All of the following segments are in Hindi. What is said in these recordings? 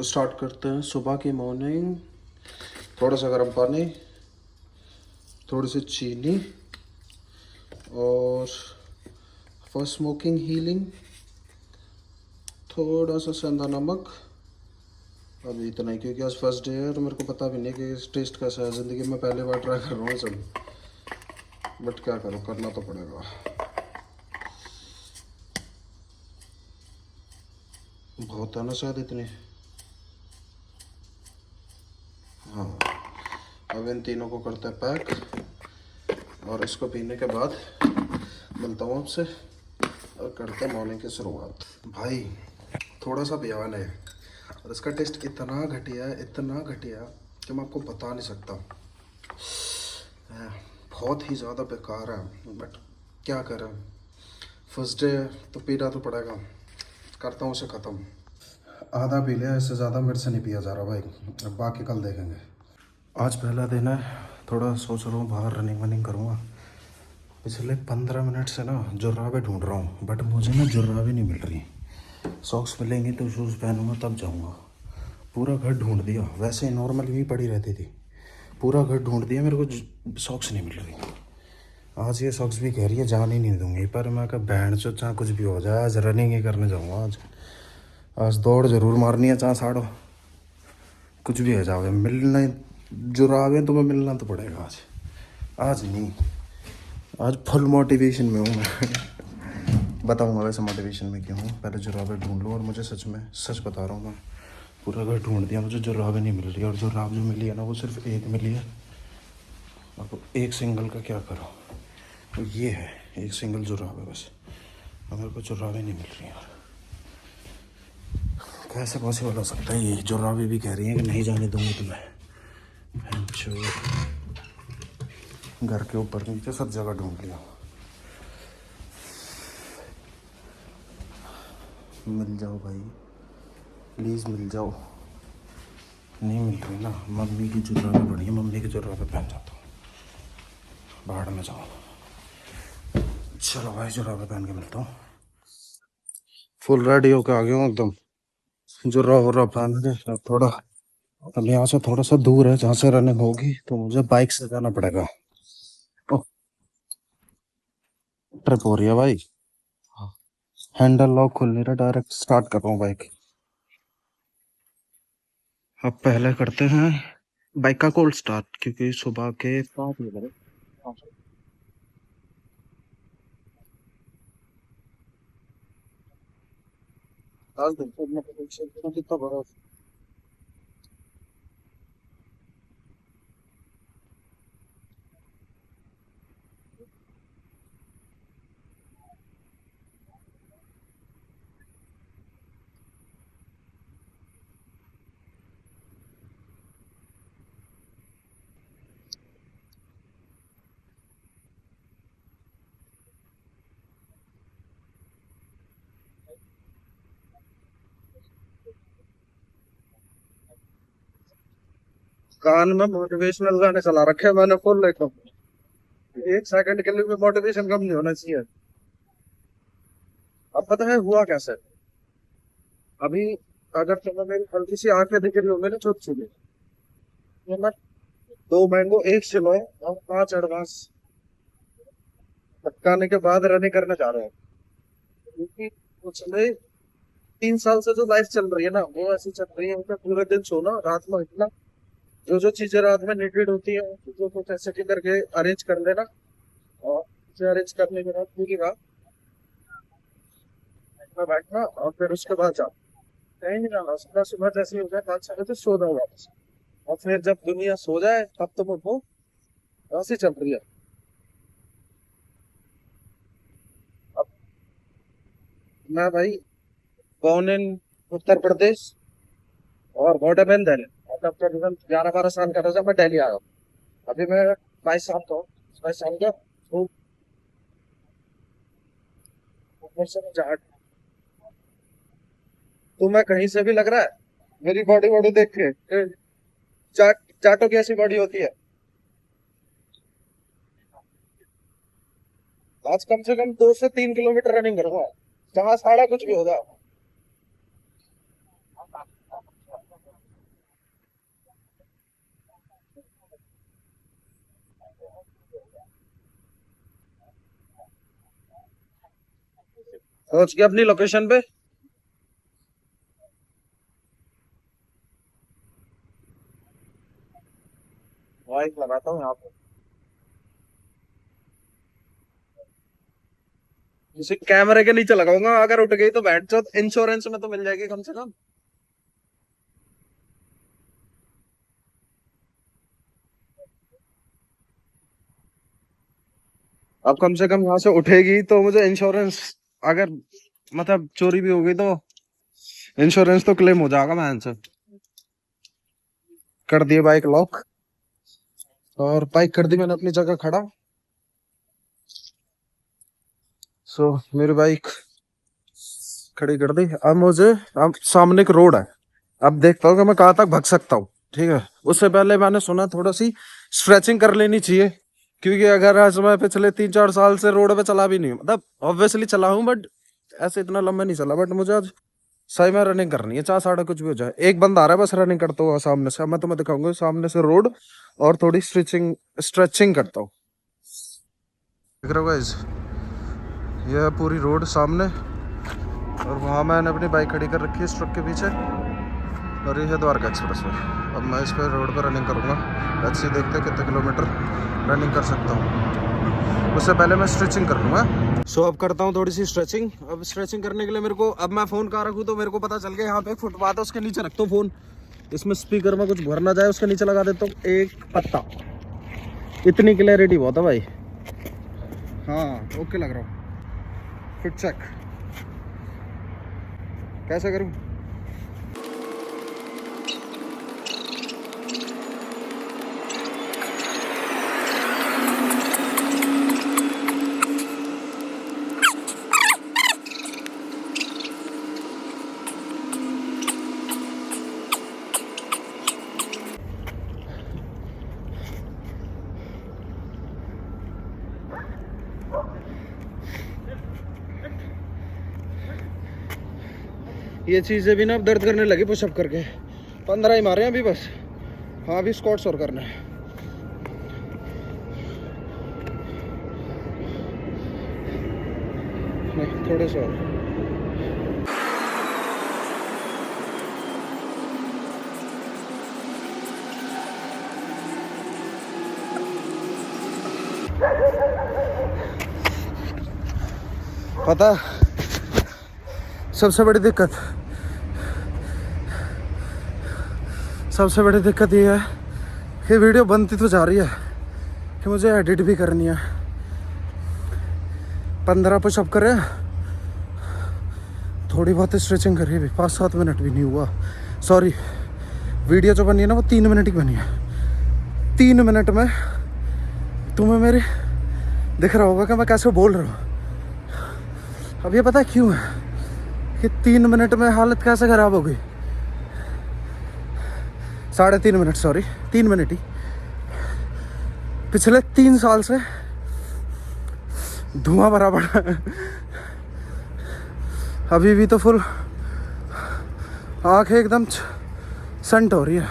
तो स्टार्ट करते हैं सुबह की मॉर्निंग। थोड़ा सा गर्म पानी, थोड़ी सी चीनी और फर्स्ट स्मोकिंग हीलिंग, थोड़ा सा सेंधा नमक। अभी इतना ही क्योंकि आज फर्स्ट डे है तो मेरे को पता भी नहीं कि इस टेस्ट कैसा है। ज़िंदगी में पहली बार ट्राई कर रहा हूँ सब, बट क्या करूँ, करना तो पड़ेगा। बहुत है ना शायद इतनी। हाँ, अब इन तीनों को करते हैं पैक और इसको पीने के बाद मिलता हूँ आपसे और करते हैं मॉर्निंग की शुरुआत। भाई थोड़ा सा पिया है और इसका टेस्ट इतना घटिया है, इतना घटिया कि मैं आपको बता नहीं सकता। बहुत ही ज़्यादा बेकार है, बट क्या करें, फर्स्ट डे तो पीना तो पड़ेगा। करता हूँ उसे ख़त्म। आधा पी लिया, इससे ज़्यादा मेरे से नहीं पिया जा रहा भाई। अब बाकी कल देखेंगे। आज पहला दिन है, थोड़ा सोच रहा हूँ बाहर रनिंग वनिंग करूँगा। पिछले 15 मिनट से ना जुर्राबे ढूंढ रहा हूँ, बट मुझे ना जुर्राबे नहीं मिल रही। सॉक्स मिलेंगी तो शूज़ पहनूंगा तब जाऊँगा। पूरा घर ढूंढ दिया, वैसे नॉर्मल भी पड़ी रहती थी। पूरा घर ढूंढ दिया, मेरे को सॉक्स नहीं मिल रही। आज ये सॉक्स भी कह रही है जान ही नहीं दूंगी, पर मैं कहा बैंड चो चाहे कुछ भी हो जाए, आज रनिंग ही करने जाऊँगा। आज दौड़ ज़रूर मारनी है, चाहे साड़ो कुछ भी हो जाओगे। मिलना जुराबे तुम्हें मिलना तो पड़ेगा आज। आज नहीं, आज फुल मोटिवेशन में हूँ मैं। बताऊँगा वैसे मोटिवेशन में क्यों हूँ। पहले जुराबे ढूंढ लूँ, और मुझे सच में सच बता रहा हूँ मैं, पूरा घर ढूंढ दिया, मुझे जुराबे नहीं मिल रही। और जुराब जो मिली है ना वो सिर्फ एक मिली है। अब एक सिंगल का क्या करो, तो ये है एक सिंगल जुराब है बस। अब मेरे को जुराबे नहीं मिल रही यार, कैसे पॉसिबल हो सकता है। ये जुराबे भी कह रही हैं कि नहीं जाने दूंगी तुम्हें। घर के ऊपर नीचे सब जगह ढूंढ लिया। मिल जाओ भाई, प्लीज़ मिल जाओ। नहीं मिल रही ना। मम्मी की जुराबें बढ़िया, मम्मी की जुराबें पहन जाता हूँ। बाहर में जाओ, चलो भाई जुराबें पहन के मिलता हूँ। फुल रेडी होके आ गया हूँ एकदम। जुर्रा वुर्रा पहन के अब थोड़ा, अब यहाँ से थोड़ा सा दूर है जहाँ से रनिंग होगी, तो मुझे बाइक से जाना पड़ेगा। ओह, ट्रिप हो रही है भाई। हैंडल लॉक खुल नहीं रहा, डायरेक्ट स्टार्ट कर रहा हूँ बाइक। अब पहले करते हैं बाइक का कोल्ड स्टार्ट, क्योंकि सुबह के 5 बजे। आज देखो मैं कितना बड़ा। कान में मोटिवेशनल गाने चला रखे हैं मैंने फुल एकदम। एक सेकंड के लिए भी मोटिवेशन कम नहीं होना चाहिए। अब पता है हुआ कैसे। अभी अगर तुम्हें मेरी हल्की सी आंखें दिख रही हो मेरे छोटी छोटी, तो मैं 2 मैंगो एक किलो और 5 एडवांस पकाने के बाद रनिंग करने जा रहे हैं। क्योंकि पिछले 3 साल से जो लाइफ चल रही है ना वो ऐसी चल रही है, उसमें पूरे दिन सोना, रात में उठना, जो जो चीजें रात में नीडेड होती है जो कुछ ऐसे करके अरेंज कर लेना, और उसे अरेंज करने के बाद पूरी रात में बैठना, और फिर उसके बाद जाओ कहीं नहीं जाना। सुबह सुबह जैसे ही हो जाए 5 6 बजे सो जाओ वापस, और फिर जब दुनिया सो जाए तब तुम उठो। ऐसी चल रही है। अब मैं भाई born in उत्तर प्रदेश और बॉर्डर इन दिल्ली, मतलब तकरीबन 11 12 साल का था जब मैं दिल्ली आया हूँ। अभी मैं 22 साल का हूँ। 22 साल का तो ऊपर से मैं जाट। तुम्हें कहीं से भी लग रहा है मेरी बॉडी बॉडी देख के जाट जाटों की ऐसी बॉडी होती है। आज कम से कम 2 से 3 किलोमीटर रनिंग करूंगा, जहाँ साड़ा कुछ भी होगा। पहुंच गया अपनी लोकेशन पे। बाइक लगाता हूँ यहाँ पे। इसे कैमरे के नीचे लगाऊंगा, अगर उठ गई तो बैठ जाओ, इंश्योरेंस में तो मिल जाएगी कम से कम। अब कम से कम यहाँ से उठेगी तो मुझे इंश्योरेंस, अगर मतलब चोरी भी हो गई तो इंश्योरेंस तो क्लेम हो जाएगा। मैं आंसर कर दिए बाइक लॉक, और बाइक कर दी मैंने अपनी जगह खड़ा। सो मेरी बाइक खड़ी कर दी। अब मुझे, अब सामने एक रोड है, अब देखता हूँ कि मैं कहाँ तक भाग सकता हूँ। ठीक है, उससे पहले मैंने सुना थोड़ा सी स्ट्रेचिंग कर लेनी चाहिए, क्योंकि अगर आज मैं पिछले 3-4 साल से रोड पे चला भी नहीं हूँ, मतलब ऑब्वियसली चला हूँ बट ऐसे इतना लंबा नहीं चला। बट मुझे आज सही में रनिंग करनी है, चाहे साढ़े कुछ भी हो जाए। एक बंदा आ रहा है बस रनिंग करता हुआ सामने से, मैं तुम्हें दिखाऊंगा सामने से रोड, और थोड़ी स्ट्रेचिंग स्ट्रेचिंग करता हूँ। देख रहे हो गाइस, ये है पूरी रोड सामने, और वहाँ मैंने अपनी बाइक खड़ी कर रखी है इस ट्रक के पीछे, और ये है द्वारका एक्सप्रेस वे। अब मैं इस पर रोड पर रनिंग करूँगा, अच्छी देखते हैं कितने किलोमीटर रनिंग कर सकता हूँ। उससे पहले मैं स्ट्रेचिंग कर लूँगा। सो अब करता हूँ थोड़ी सी स्ट्रेचिंग। अब स्ट्रेचिंग करने के लिए मेरे को, अब मैं फ़ोन कहाँ रखूँ, तो मेरे को पता चल गया यहाँ पे एक फुटपाथ है, उसके नीचे रखता हूँ फ़ोन, इसमें स्पीकर में कुछ भर ना जाए, उसके नीचे लगा देता हूँ एक पत्ता। इतनी क्लैरिटी बहुत है भाई। हाँ ओके लग रहा हूँ। फिट चेक कैसे करूँ? ये चीज़ें भी ना अब दर्द करने लगी पुशअप करके। 15 ही मारे हैं अभी बस। हाँ अभी स्क्वाट्स और करना है। नहीं थोड़े से और। पता सबसे बड़ी दिक्कत, सबसे बड़ी दिक्कत ये है कि वीडियो बनती तो जा रही है कि मुझे एडिट भी करनी है। 15 पुशअप करे, थोड़ी बहुत स्ट्रेचिंग करी, भी 5-7 मिनट भी नहीं हुआ। सॉरी, वीडियो जो बनी है ना वो 3 मिनट की बनी है। 3 मिनट में तुम्हें मेरे दिख रहा होगा कि मैं कैसे बोल रहा हूँ। अब ये पता क्यों है कि 3 मिनट में हालत कैसे ख़राब हो गई। 3.5 मिनट, सॉरी 3 मिनट ही। पिछले 3 साल से धुआं भरा पड़ा है। अभी भी तो फुल आँखें एकदम संट हो रही है।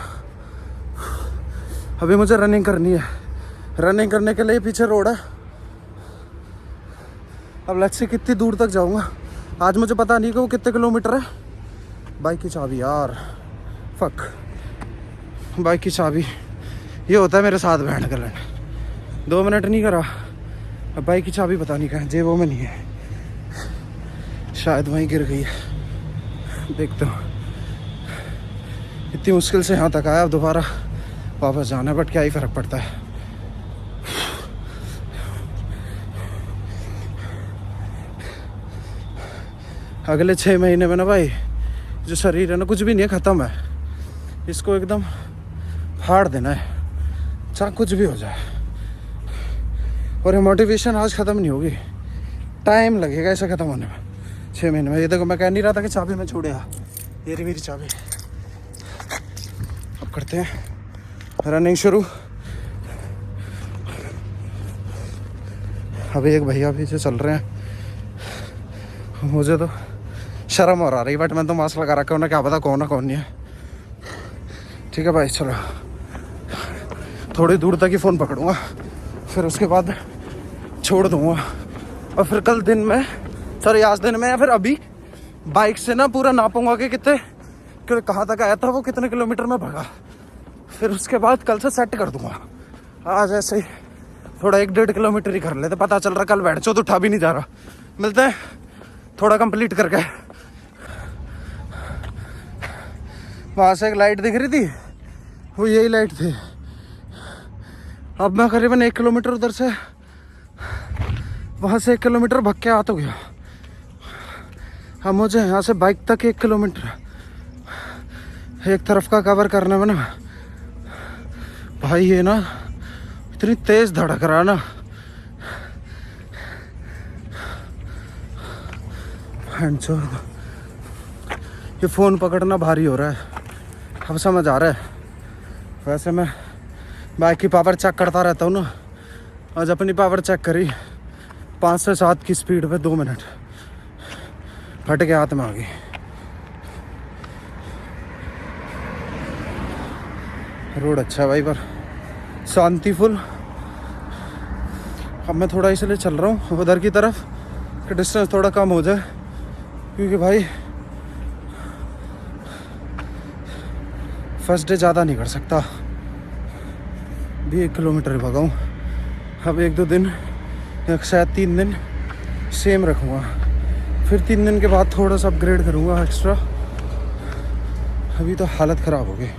अभी मुझे रनिंग करनी है, रनिंग करने के लिए पीछे रोड है। अब लेट्स सी कितनी दूर तक जाऊंगा। आज मुझे पता नहीं कि वो कितने किलोमीटर है। बाइक की चाबी यार, फक, बाइक की चाबी। ये होता है मेरे साथ बैंड गलन। 2 मिनट नहीं करा, अब बाइक की चाबी पता नहीं कहाँ, जेबों में नहीं है, शायद वहीं गिर गई है। देखता हूँ। इतनी मुश्किल से यहाँ तक आया, अब दोबारा वापस जाना है, बट क्या ही फ़र्क पड़ता है। अगले 6 महीने में ना भाई, जो शरीर है ना कुछ भी नहीं है, ख़त्म है। इसको एकदम फाड़ देना है, चाहे कुछ भी हो जाए। और ये मोटिवेशन आज ख़त्म नहीं होगी, टाइम लगेगा इसे ख़त्म होने में, 6 महीने में। ये देखो, मैं कह नहीं रहा था कि चाबी में छोड़े, ये रही मेरी चाबी। अब करते हैं रनिंग शुरू। अभी एक भैया पीछे चल रहे हैं, मुझे तो शर्म और आ रही, बट मैं तो मास्क लगा रखा हूँ ना, क्या पता कौन है कौन नहीं है। ठीक है भाई, चलो थोड़ी दूर तक ही फ़ोन पकड़ूंगा, फिर उसके बाद छोड़ दूंगा। और फिर कल दिन में सॉरी आज दिन में या फिर अभी बाइक से ना पूरा नापूंगा कि कितने कहाँ तक आया था, वो कितने किलोमीटर में भागा, फिर उसके बाद कल से सेट कर दूंगा। आज ऐसे ही थोड़ा 1-1.5 किलोमीटर ही कर लेते, पता चल रहा कल बैठ चो तो उठा भी नहीं जा रहा। मिलते हैं थोड़ा कंप्लीट करके। वहाँ से एक लाइट दिख रही थी, वो यही लाइट थी। अब मैं करीबन 1 किलोमीटर उधर से, वहाँ से 1 किलोमीटर भाग के आ तो गया। अब मुझे यहाँ से बाइक तक 1 किलोमीटर एक तरफ का कवर करने में ना भाई ये ना इतनी तेज धड़क रहा ना, ये फ़ोन पकड़ना भारी हो रहा है। अब समझ आ रहा है। वैसे मैं बाइक की पावर चेक करता रहता हूँ ना, आज अपनी पावर चेक करी 5 से 7 की स्पीड पे 2 मिनट, फट के हाथ में आ गई। रोड अच्छा है भाई पर शांतिफुल। अब मैं थोड़ा इसलिए चल रहा हूँ उधर की तरफ कि डिस्टेंस थोड़ा कम हो जाए, क्योंकि भाई फर्स्ट डे ज़्यादा नहीं कर सकता, भी 1 किलोमीटर ही भगाऊँ। अब 1-2 दिन या शायद 3 दिन सेम रखूँगा, फिर 3 दिन के बाद थोड़ा सा अपग्रेड करूँगा एक्स्ट्रा। अभी तो हालत ख़राब हो गई,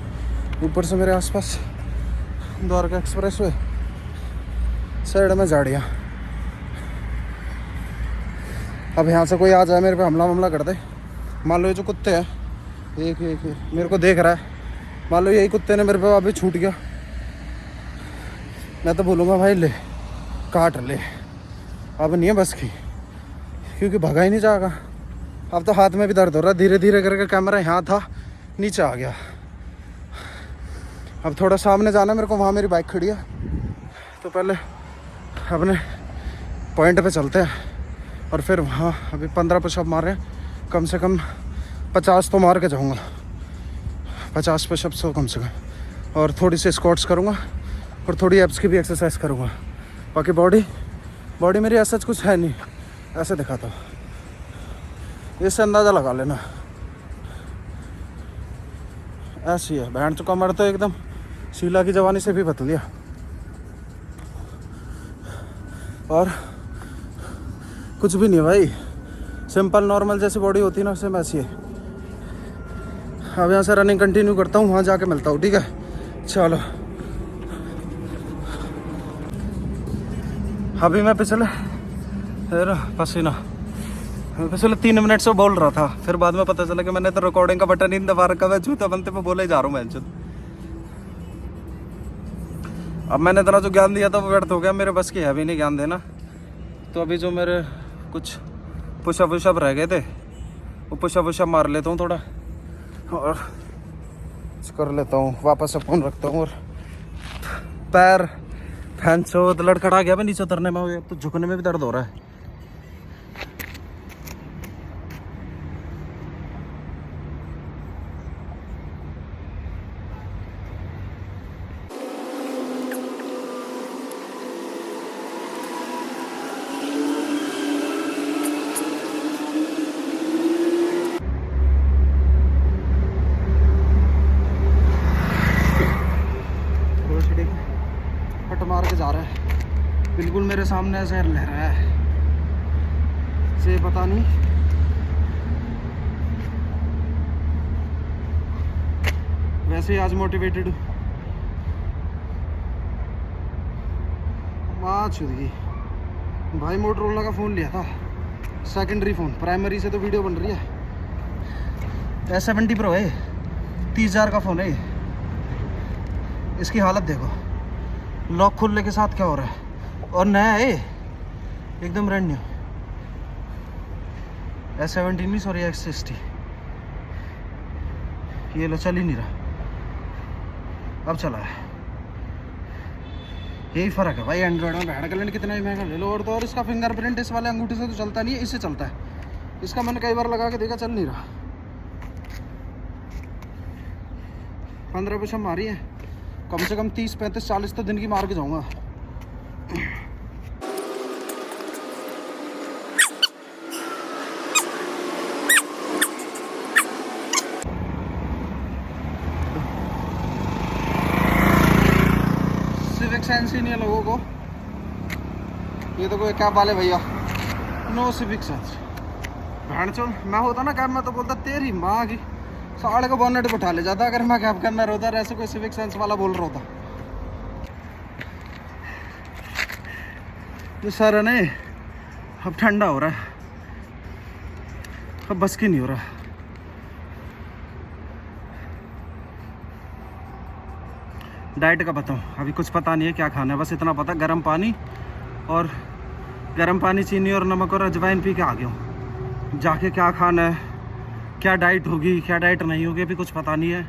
ऊपर से मेरे आसपास द्वारका एक्सप्रेस वे, साइड में झाड़ियाँ। अब यहाँ से कोई आ जाए मेरे पे हमला कर दे, मान लो ये जो कुत्ते हैं एक मेरे को देख रहा है, मान लो यही कुत्ते ने मेरे पे अभी छूट गया, मैं तो बोलूँगा भाई ले काट ले, अब नहीं है बस की, क्योंकि भगा ही नहीं जाएगा। अब तो हाथ में भी दर्द हो रहा है, धीरे धीरे करके कैमरा यहाँ था नीचे आ गया। अब थोड़ा सामने जाना मेरे को, वहाँ मेरी बाइक खड़ी है, तो पहले अपने पॉइंट पे चलते हैं और फिर वहाँ अभी 15 पुशअप मार रहे हैं, कम से कम 50 तो मार के जाऊँगा, 50 पुशअप्स हो कम से कम, और थोड़ी सी स्क्वाट्स करूँगा और थोड़ी एब्स की भी एक्सरसाइज करूँगा। बाकी बॉडी मेरी ऐसा कुछ है नहीं, ऐसे दिखाता हूँ, इससे अंदाज़ा लगा लेना। ऐसी है बैंड चुका, मर तो एकदम शीला की जवानी से भी पतली है, और कुछ भी नहीं भाई, सिंपल नॉर्मल जैसी बॉडी होती है ना, सेम ऐसी है। अब यहाँ से रनिंग कंटिन्यू करता हूँ, वहाँ जाके मिलता हूँ, ठीक है? चलो अभी मैं पिछले 3 मिनट से बोल रहा था, फिर बाद में पता चला कि मैंने तो रिकॉर्डिंग का बटन ही दबा रखा है, जूता बनते पे बोले ही जा रहा हूँ मैं। अब मैंने इतना जो ज्ञान दिया था वो व्यर्थ हो गया, मेरे बस की है अभी नहीं ज्ञान देना। तो अभी जो मेरे कुछ पुशअप रह गए थे, वो पुशअप मार लेता हूँ थोड़ा और कर लेता हूँ, वापस से फोन रखता हूँ और पैर फैन से लड़खड़ा गया, मैं नीचे उतरने में तो झुकने में भी दर्द हो रहा है। मार के जा रहा है बिल्कुल मेरे सामने, ऐसे लह रहा है से पता नहीं। वैसे ही आज मोटिवेटेड भाई, मोटरोला का फ़ोन लिया था, सेकेंडरी फ़ोन, प्राइमरी से तो वीडियो बन रही है। S70 Pro है, 30,000 का फ़ोन है। इसकी हालत देखो, लॉक खुलने के साथ क्या हो रहा है, और नया है एकदम ब्रांड न्यू। S70 नहीं, सॉरी X60। ये लो चल ही नहीं रहा, अब चला है। यही फ़र्क है भाई एंड्रॉयड में। बैठ के कितना ही महंगा ले लो, और तो और इसका फिंगरप्रिंट इस वाले अंगूठे से तो चलता नहीं है, इससे चलता है। इसका मैंने कई बार लगा के देखा, चल नहीं रहा। 15 पुशअप मारी है, कम से कम 30, 35, 40 तो दिन की मार के जाऊंगा। सेंस ही नहीं है लोगों को। ये तो कोई कैब वाले भैया, नो सिविक सेंस। भैन चो मैं होता ना कैब में तो बोलता तेरी माँ की, साले को बोनेट पे उठा ले जाता अगर मैं कैब के अंदर होता, ऐसे कोई सिविक सेंस वाला बोल रहा होता। तो सर है नहीं, अब ठंडा हो रहा है, अब बस की नहीं हो रहा। डाइट का बताऊँ अभी कुछ पता नहीं है क्या खाना है, बस इतना पता गर्म पानी और गर्म पानी, चीनी और नमक और अजवाइन पी के आ गया हूँ। जाके क्या खाना है, क्या डाइट होगी क्या डाइट नहीं होगी अभी कुछ पता नहीं है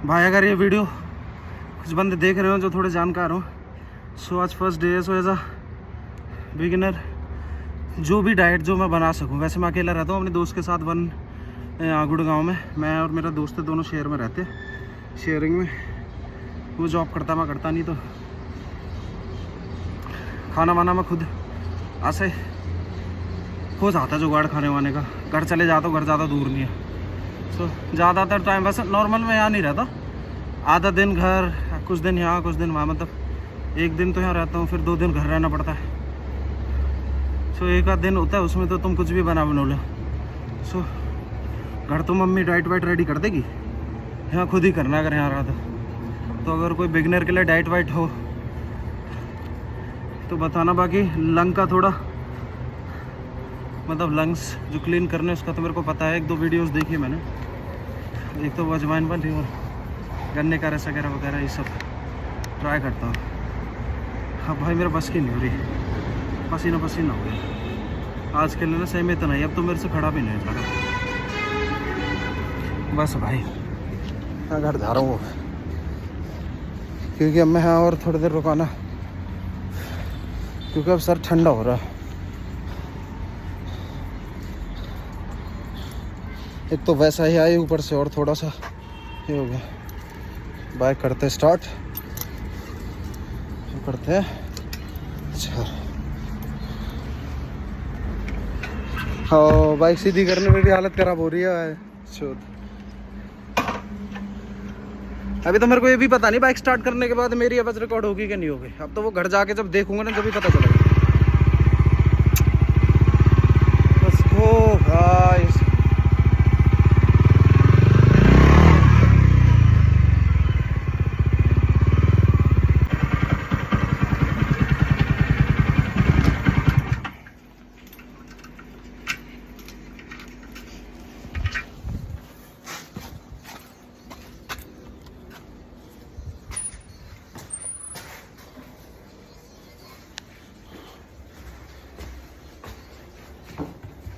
भाई। अगर ये वीडियो कुछ बंदे देख रहे हो जो थोड़े जानकार हो, सो आज फर्स्ट डे है, सो एज अ बिगिनर जो भी डाइट जो मैं बना सकूं। वैसे मैं अकेला रहता हूँ अपने दोस्त के साथ गुड़गांव में। मैं और मेरा दोस्त दोनों शेयर में रहते, शेयरिंग में। वो जॉब करता, मैं करता नहीं, तो खाना वाना मैं खुद ऐसे हो जाता जुगाड़ खाने वाने का। घर चले जाता हूँ, घर ज़्यादा दूर नहीं है, सो ज़्यादातर टाइम बस नॉर्मल में यहाँ नहीं रहता। आधा दिन घर, कुछ दिन यहाँ कुछ दिन वहाँ, मतलब एक दिन तो यहाँ रहता हूँ, फिर 2 दिन घर रहना पड़ता है। सो एक आध दिन होता है उसमें तो तुम कुछ भी बना लो। सो घर तो मम्मी डाइट वाइट रेडी कर देगी, यहाँ खुद ही करना अगर यहाँ रहा तो अगर कोई बिगनर के लिए डाइट वाइट हो तो बताना। बाकी लंग का थोड़ा मतलब लंग्स जो क्लीन करने उसका तो मेरे को पता है, 1-2 वीडियोस देखी मैंने। एक तो अजवाइन वाली और गन्ने का रस वगैरह ये सब ट्राई करता हूँ। हाँ भाई मेरा बस की नहीं हो रही, पसीना पसीना हो गया आज के लिए ना, सही में इतना ही, अब तो मेरे से खड़ा भी नहीं जा रहा। बस भाई मैं घर जा रहा हूँ क्योंकि अब मैं यहाँ और थोड़ी देर रुकाना, क्योंकि अब सर ठंडा हो रहा है। एक तो वैसा ही आई ऊपर से और थोड़ा सा ये हो गया। बाइक करते स्टार्ट, करते हैं। अच्छा हाँ, बाइक सीधी करने में भी हालत खराब हो रही है। अभी तो मेरे को ये भी पता नहीं बाइक स्टार्ट करने के बाद मेरी आवाज़ रिकॉर्ड होगी कि नहीं होगी। अब तो वो घर जाके जब देखूंगा ना जब भी पता चलेगा। गाइस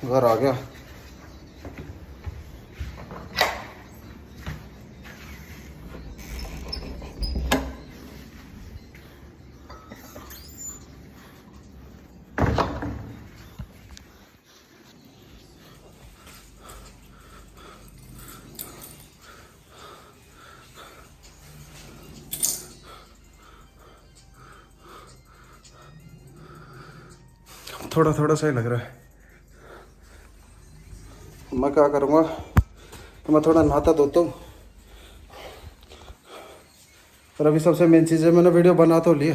घर आ गया। थोड़ा थोड़ा सही लग रहा है। मैं क्या करूँगा तो मैं थोड़ा नहाता धोता हूँ। और अभी सबसे मेन चीज़ है, मैंने वीडियो बना तो लिया,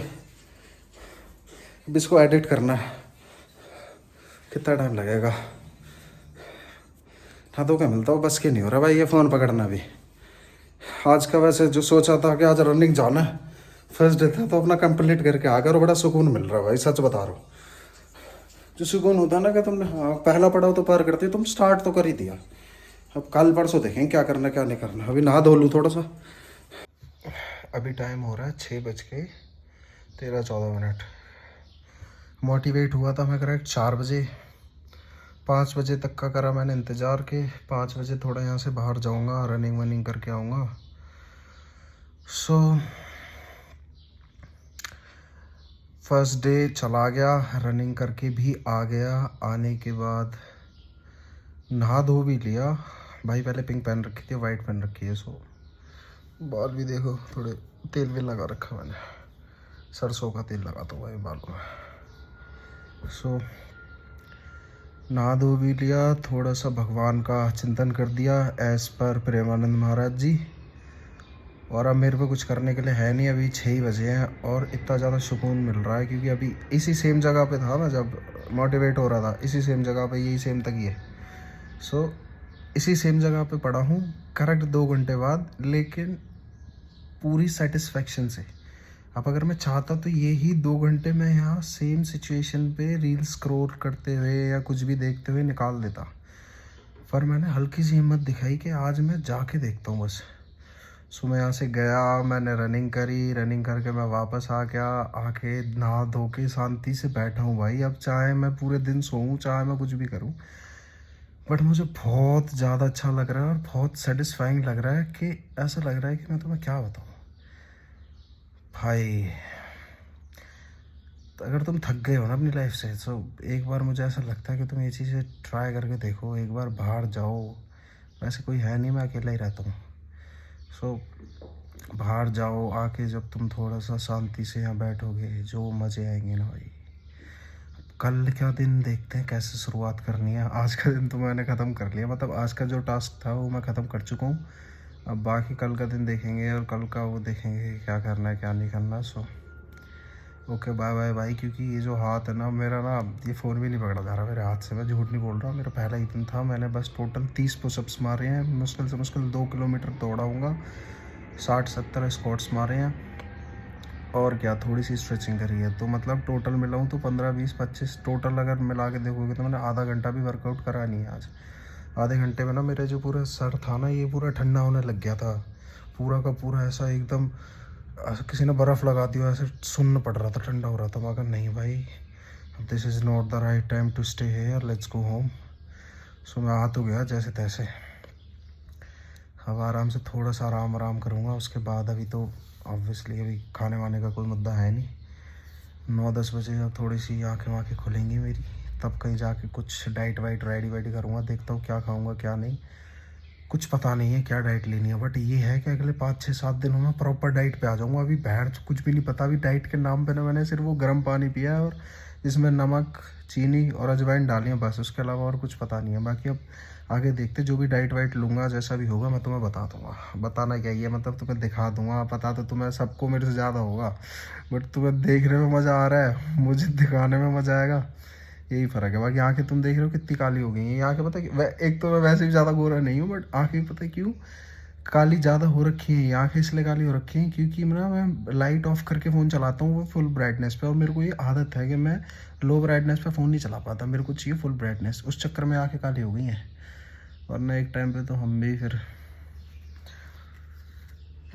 अब इसको एडिट करना है। कितना टाइम लगेगा, ना तो क्या मिलता हो, बस के नहीं हो रहा भाई ये फ़ोन पकड़ना भी। आज का वैसे जो सोचा था कि आज रनिंग जाना है, फर्स्ट डे था, तो अपना कंप्लीट करके आ गया और बड़ा सुकून मिल रहा है भाई, सच बता रहा हूँ। जो सुकून होता है ना कि तुमने हाँ पहला पड़ाव तो पार करते, तुम स्टार्ट तो कर ही दिया। अब कल परसों देखेंगे क्या करना क्या नहीं करना। अभी नहा धो लूँ थोड़ा सा। अभी टाइम हो रहा है 6:13-14। मोटिवेट हुआ था मैं करेक्ट 4 बजे, 5 बजे तक का करा मैंने इंतज़ार के। 5 बजे थोड़ा यहाँ से बाहर जाऊँगा, रनिंग वनिंग करके आऊँगा। सो फर्स्ट डे चला गया, रनिंग करके भी आ गया। आने के बाद नहा धो भी लिया भाई। पहले पिंक पहन रखी थी, वाइट पहन रखी है। सो बाल भी देखो, थोड़े तेल भी लगा रखा मैंने, सरसों का तेल लगाता हूँ भाई बालों में। सो नहा धो भी लिया, थोड़ा सा भगवान का चिंतन कर दिया एज पर प्रेमानंद महाराज जी। और अब मेरे पे कुछ करने के लिए है नहीं, अभी 6 ही बजे हैं और इतना ज़्यादा सुकून मिल रहा है क्योंकि अभी इसी सेम जगह पे था ना जब मोटिवेट हो रहा था, इसी सेम जगह पे, यही सेम तक ही है। सो इसी सेम जगह पे पड़ा हूँ करेक्ट 2 घंटे बाद, लेकिन पूरी सेटिस्फेक्शन से। अब अगर मैं चाहता तो यही 2 घंटे मैं यहाँ सेम सिचुएशन पे रील स्क्रॉल करते हुए या कुछ भी देखते हुए निकाल देता, पर मैंने हल्की सी हिम्मत दिखाई कि आज मैं जाके देखता हूँ बस। सो मैं यहाँ से गया, मैंने रनिंग करी, रनिंग करके मैं वापस आ गया, आके नहा धो के शांति से बैठा हूँ भाई। अब चाहे मैं पूरे दिन सोऊं, चाहे मैं कुछ भी करूँ, बट मुझे बहुत ज़्यादा अच्छा लग रहा है और बहुत सेटिस्फाइंग लग रहा है कि ऐसा लग रहा है कि मैं तुम्हें क्या बताऊँ भाई। तो अगर तुम थक गए हो ना अपनी लाइफ से, तो एक बार मुझे ऐसा लगता है कि तुम ये चीज़ें ट्राई करके देखो, एक बार बाहर जाओ। वैसे कोई है नहीं, मैं अकेला ही रहता हूँ। सो बाहर जाओ, आके जब तुम थोड़ा सा शांति से यहाँ बैठोगे, जो मज़े आएंगे ना भाई। कल क्या दिन देखते हैं कैसे शुरुआत करनी है। आज का दिन तो मैंने ख़त्म कर लिया, मतलब आज का जो टास्क था वो मैं ख़त्म कर चुका हूँ। अब बाकी कल का दिन देखेंगे और कल का वो देखेंगे कि क्या करना है क्या नहीं करना। सो ओके, बाय बाय भाई। क्योंकि ये जो हाथ है ना मेरा, ना ये फ़ोन भी नहीं पकड़ा जा रहा मेरे हाथ से, मैं झूठ नहीं बोल रहा। मेरा पहला ही दिन था, मैंने बस टोटल 30 पुशअप्स मारे हैं, मुश्किल से मुश्किल 2 किलोमीटर दौड़ा हूँगा, 60-70 स्क्वाट्स मारे हैं और क्या थोड़ी सी स्ट्रेचिंग करी है। तो मतलब टोटल मिलाऊँ तो 15-20-25 टोटल अगर मिला के देखोगे तो मैंने आधा घंटा भी वर्कआउट करा नहीं है आज। आधे घंटे में ना मेरे जो पूरा सर था ना, ये पूरा ठंडा होने लग गया था, पूरा का पूरा ऐसा एकदम किसी ने बर्फ़ लगा दी हो, ऐसे सुन्न पड़ रहा था, ठंडा हो रहा था। मैं कहा नहीं भाई, this is not the right time to stay here, let's go home. So मैं आ तो गया जैसे तैसे, अब आराम से थोड़ा सा आराम करूँगा उसके बाद। अभी तो ऑब्वियसली अभी खाने वाने का कोई मुद्दा है नहीं। 9-10 बजे अब थोड़ी सी आँखें वाँखें खुलेंगी मेरी, तब कहीं जाके कुछ डाइट वाइट रेडी करूँगा। देखता हूँ क्या खाऊँगा क्या नहीं, कुछ पता नहीं है क्या डाइट लेनी है, बट ये है कि अगले 5-6-7 दिनों में प्रॉपर डाइट पे आ जाऊँगा। अभी बाहर कुछ भी नहीं पता। अभी डाइट के नाम पे ना मैंने सिर्फ वो गर्म पानी पिया है और जिसमें नमक, चीनी और अजवाइन डाली है, बस। उसके अलावा और कुछ पता नहीं है। बाकी अब आगे देखते, जो भी डाइट वाइट लूँगा, जैसा भी होगा मैं तुम्हें बता दूँगा। बताना क्या ही है, मतलब तुम्हें दिखा दूँगा। पता तो तुम्हें सबको मेरे से ज़्यादा होगा, बट तुम्हें देखने में मज़ा आ रहा है, मुझे दिखाने में मज़ा आएगा, यही फ़र्क है। बाकी आँखें तुम देख रहे हो कितनी काली हो गई हैं। ये आँखें पता है एक तो मैं वैसे भी ज़्यादा गोरा नहीं हूँ, बट आँखें पता है क्यों काली ज़्यादा हो रखी हैं। ये आँखें इसलिए काली हो रखी हैं क्योंकि ना मैं लाइट ऑफ करके फ़ोन चलाता हूँ वो फुल ब्राइटनेस पे, और मेरे को ये आदत है कि मैं लो ब्राइटनेस पे फ़ोन नहीं चला पाता, मेरे को चाहिए फुल ब्राइटनेस। उस चक्कर में आँखें काली हो गई हैं, वरना एक टाइम पे तो हम भी फिर,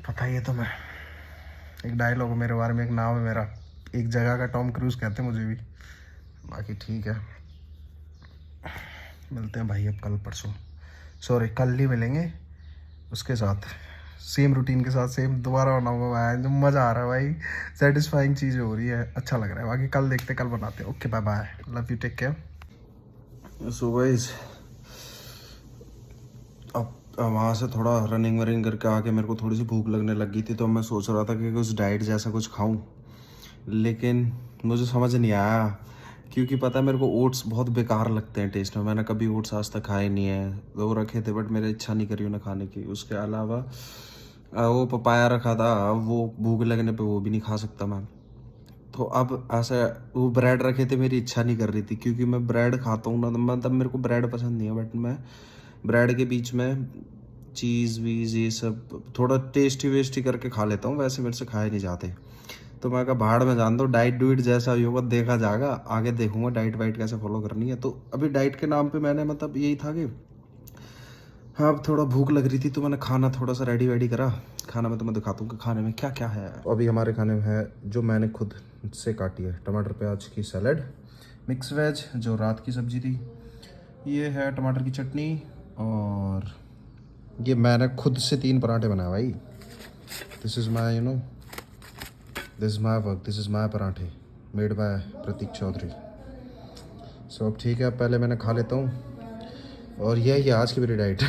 पता ही है तुम्हें, एक डायलॉग है मेरे बारे में, एक नाम है मेरा, एक जगह का टॉम क्रूज़ कहते हैं मुझे भी। बाकी ठीक है, मिलते हैं भाई अब कल परसों, सॉरी कल ही मिलेंगे, उसके साथ सेम रूटीन के साथ सेम दोबारा बनाऊंगा मैं। जो मज़ा आ रहा है भाई, सेटिस्फाइंग चीज़ हो रही है, अच्छा लग रहा है। बाकी कल देखते, कल बनाते हैं। Okay bye bye, love you, take care. So guys, अब वहाँ से थोड़ा रनिंग वनिंग करके आके मेरे को थोड़ी सी भूख लगने लग गई थी, तो मैं सोच रहा था कि कुछ डाइट जैसा कुछ खाऊं, लेकिन मुझे समझ नहीं आया क्योंकि पता है मेरे को ओट्स बहुत बेकार लगते हैं टेस्ट में। मैंने कभी ओट्स आज तक खाए नहीं है, वो रखे थे बट मेरी इच्छा नहीं करी उन्हें खाने की। उसके अलावा वो पपाया रखा था, वो भूख लगने पे वो भी नहीं खा सकता मैं। तो अब ऐसा, वो ब्रेड रखे थे, मेरी इच्छा नहीं कर रही थी क्योंकि मैं ब्रेड खाता हूँ ना, मतलब मेरे को ब्रेड पसंद नहीं है, बट मैं ब्रेड के बीच में चीज़ वीज़ ये सब थोड़ा टेस्टी वेस्टी करके खा लेता हूँ, वैसे मेरे से खाए नहीं जाते। तो मैं कहा भाड़ में जान दो, डाइट डुइट जैसा भी होगा देखा जाएगा, आगे देखूंगा डाइट वाइट कैसे फॉलो करनी है। तो अभी डाइट के नाम पे मैंने मतलब यही था कि हाँ, अब थोड़ा भूख लग रही थी तो मैंने खाना थोड़ा सा रेडी वेडी करा। खाना में तो मैं दिखाता हूँ कि खाने में क्या क्या है। अभी हमारे खाने में है, जो मैंने खुद से काटी है, टमाटर प्याज की सैलड, मिक्स वेज जो रात की सब्जी थी, ये है टमाटर की चटनी, और ये मैंने खुद से 3 पराठे बनाए भाई। This is my this is my work, this is my पराठे मेड बाय प्रतीक चौधरी। सो अब ठीक है, पहले मैंने खा लेता हूँ, और यही है आज की मेरी डाइट।